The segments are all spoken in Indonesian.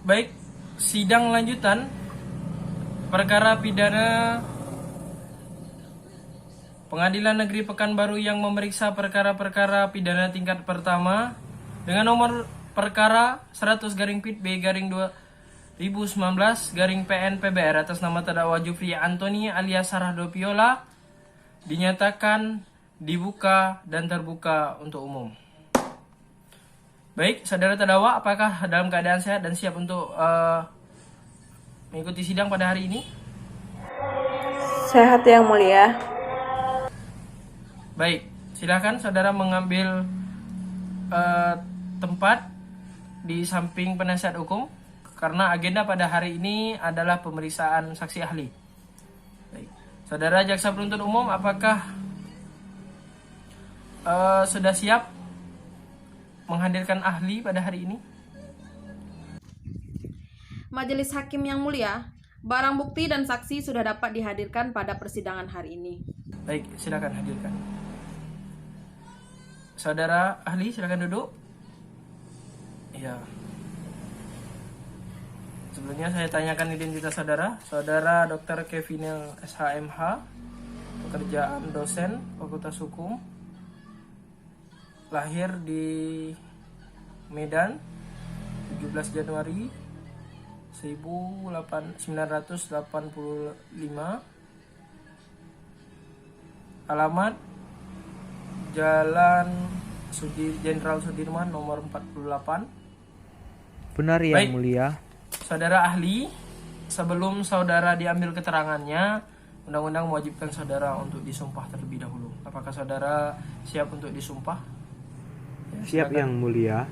Baik, sidang lanjutan perkara pidana Pengadilan Negeri Pekanbaru yang memeriksa perkara-perkara pidana tingkat pertama dengan nomor perkara 100/B/2019 PN/PBR atas nama terdakwa Jufri Antoni alias Sarah Dopiola dinyatakan dibuka dan terbuka untuk umum. Baik, saudara terdakwa, apakah dalam keadaan sehat dan siap untuk mengikuti sidang pada hari ini? Sehat yang mulia. Baik, silakan saudara mengambil tempat di samping penasihat hukum karena agenda pada hari ini adalah pemeriksaan saksi ahli. Baik, saudara jaksa penuntut umum, apakah sudah siap menghadirkan ahli pada hari ini? Majelis Hakim yang mulia, barang bukti dan saksi sudah dapat dihadirkan pada persidangan hari ini. Baik, silakan hadirkan. Saudara ahli, silakan duduk. Ya. Sebelumnya saya tanyakan identitas saudara. Saudara Dr. Kevinil SHMH, pekerjaan dosen Fakultas Hukum, lahir di Medan 17 Januari 1985. Alamat Jalan Jenderal Sudirman nomor 48. Benar yang Baik, mulia. saudara ahli, sebelum saudara diambil keterangannya, undang-undang mewajibkan saudara untuk disumpah terlebih dahulu. Apakah saudara siap untuk disumpah? Siap yang mulia.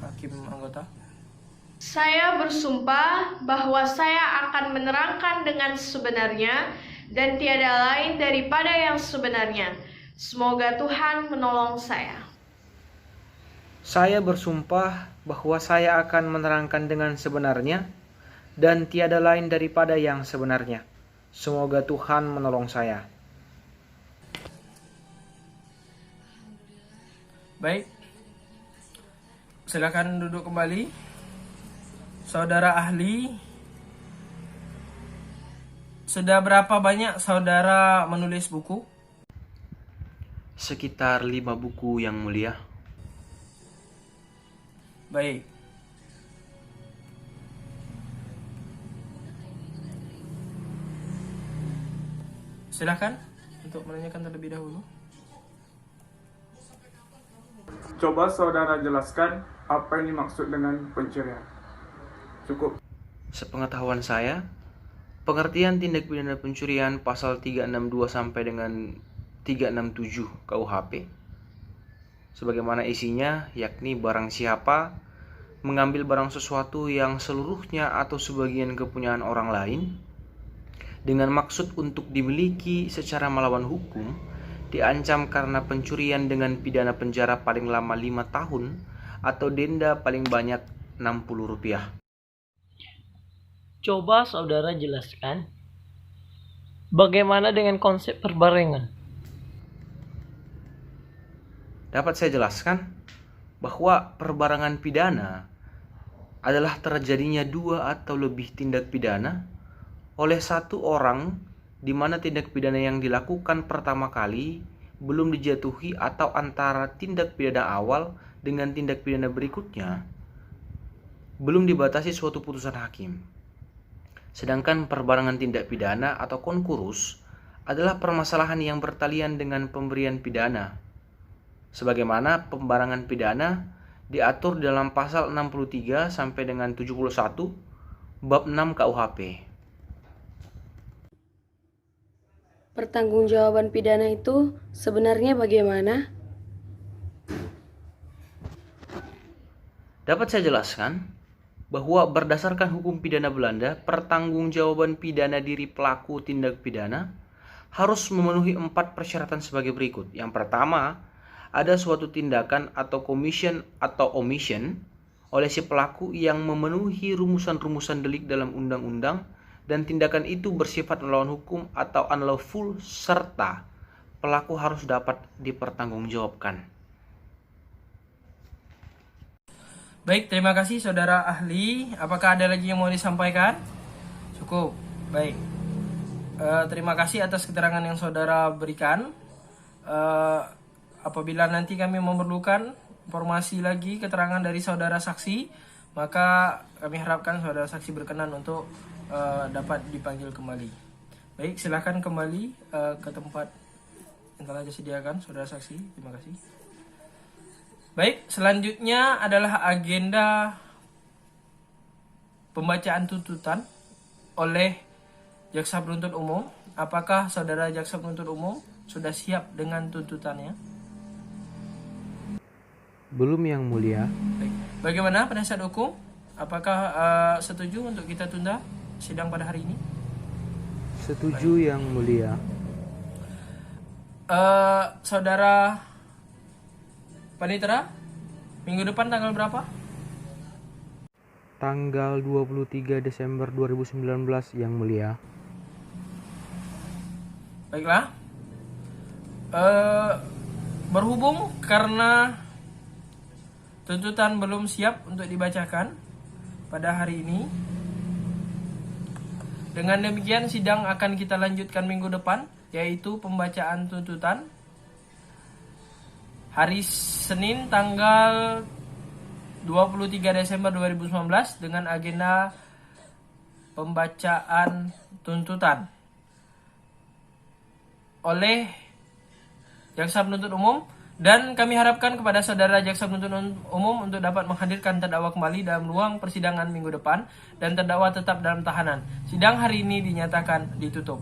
Hakim anggota. Saya bersumpah bahwa saya akan menerangkan dengan sebenarnya dan tiada lain daripada yang sebenarnya. Semoga Tuhan menolong saya. Saya bersumpah bahwa saya akan menerangkan dengan sebenarnya dan tiada lain daripada yang sebenarnya. Semoga Tuhan menolong saya. Baik, silakan duduk kembali. Saudara ahli, sudah berapa banyak saudara menulis buku? Sekitar 5 buku yang mulia. Baik. Silakan untuk menanyakan terlebih dahulu. Coba saudara jelaskan apa yang dimaksud dengan pencurian. Cukup. Sepengetahuan saya, pengertian tindak pidana pencurian pasal 362 sampai dengan 367 KUHP sebagaimana isinya, yakni barang siapa mengambil barang sesuatu yang seluruhnya atau sebagian kepunyaan orang lain dengan maksud untuk dimiliki secara melawan hukum diancam karena pencurian dengan pidana penjara paling lama 5 tahun atau denda paling banyak Rp60. Coba saudara jelaskan bagaimana dengan konsep perbarengan. Dapat saya jelaskan bahwa perbarengan pidana adalah terjadinya 2 atau lebih tindak pidana oleh satu orang di mana tindak pidana yang dilakukan pertama kali belum dijatuhi atau antara tindak pidana awal dengan tindak pidana berikutnya belum dibatasi suatu putusan hakim. Sedangkan perbarengan tindak pidana atau konkurus adalah permasalahan yang bertalian dengan pemberian pidana. Sebagaimana pembarengan pidana diatur dalam pasal 63 sampai dengan 71 bab 6 KUHP. Pertanggungjawaban pidana itu sebenarnya bagaimana? Dapat saya jelaskan bahwa berdasarkan hukum pidana Belanda, pertanggungjawaban pidana diri pelaku tindak pidana harus memenuhi 4 persyaratan sebagai berikut. Yang pertama, ada suatu tindakan atau commission atau omission oleh si pelaku yang memenuhi rumusan-rumusan delik dalam undang-undang dan tindakan itu bersifat melawan hukum atau unlawful serta pelaku harus dapat dipertanggungjawabkan. Baik, terima kasih saudara ahli. Apakah ada lagi yang mau disampaikan? Cukup. Baik. Terima kasih atas keterangan yang saudara berikan. Apabila nanti kami memerlukan informasi lagi keterangan dari saudara saksi, maka kami harapkan saudara saksi berkenan untuk dapat dipanggil kembali. Baik, silakan kembali ke tempat yang telah disediakan saudara saksi. Terima kasih. Baik, selanjutnya adalah agenda pembacaan tuntutan oleh jaksa penuntut umum. Apakah saudara jaksa penuntut umum sudah siap dengan tuntutannya? Belum yang mulia. Baik. Bagaimana penasihat hukum? Apakah setuju untuk kita tunda sidang pada hari ini? Setuju yang mulia. Saudara Panitera, minggu depan tanggal berapa? Tanggal 23 Desember 2019 yang mulia. Baiklah. Berhubung karena tuntutan belum siap untuk dibacakan pada hari ini, dengan demikian sidang akan kita lanjutkan minggu depan, yaitu pembacaan tuntutan hari Senin tanggal 23 Desember 2019 dengan agenda pembacaan tuntutan oleh jaksa penuntut umum, dan kami harapkan kepada saudara jaksa penuntut umum untuk dapat menghadirkan terdakwa kembali dalam ruang persidangan minggu depan dan terdakwa tetap dalam tahanan. Sidang hari ini dinyatakan ditutup.